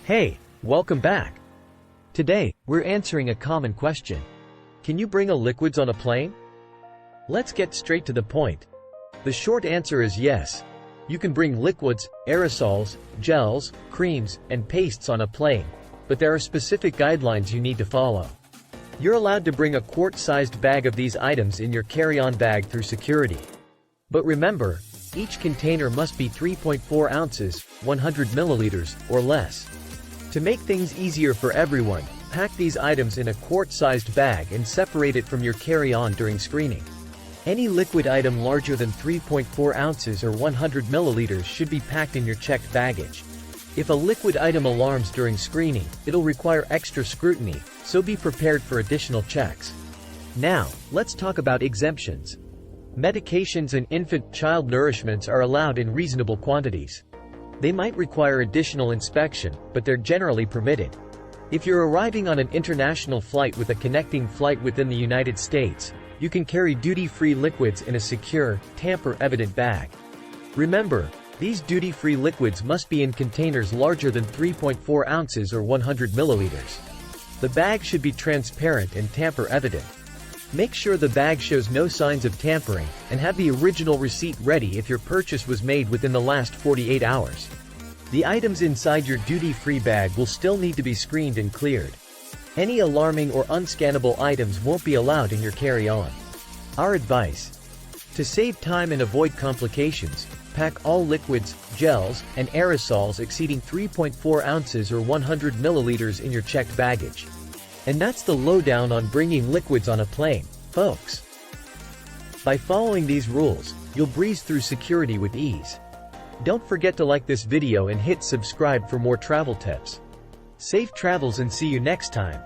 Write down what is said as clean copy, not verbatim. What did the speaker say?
Hey, welcome back. Today, we're answering a common question. Can you bring liquids on a plane? Let's get straight to the point. The short answer is yes. You can bring liquids, aerosols, gels, creams, and pastes on a plane, but there are specific guidelines you need to follow. You're allowed to bring a quart-sized bag of these items in your carry-on bag through security. But remember, each container must be 3.4 ounces, 100 milliliters, or less. To make things easier for everyone, pack these items in a quart-sized bag and separate it from your carry-on during screening. Any liquid item larger than 3.4 ounces or 100 milliliters should be packed in your checked baggage. If a liquid item alarms during screening, it'll require extra scrutiny, so be prepared for additional checks. Now, let's talk about exemptions. Medications and infant-child nourishments are allowed in reasonable quantities. They might require additional inspection, but they're generally permitted. If you're arriving on an international flight with a connecting flight within the United States, you can carry duty-free liquids in a secure, tamper-evident bag. Remember, these duty-free liquids must be in containers larger than 3.4 ounces or 100 milliliters. The bag should be transparent and tamper-evident. Make sure the bag shows no signs of tampering, and have the original receipt ready if your purchase was made within the last 48 hours. The items inside your duty-free bag will still need to be screened and cleared. Any alarming or unscannable items won't be allowed in your carry-on. Our advice: to save time and avoid complications, pack all liquids, gels, and aerosols exceeding 3.4 ounces or 100 milliliters in your checked baggage. And that's the lowdown on bringing liquids on a plane, folks. By following these rules, you'll breeze through security with ease. Don't forget to like this video and hit subscribe for more travel tips. Safe travels and see you next time.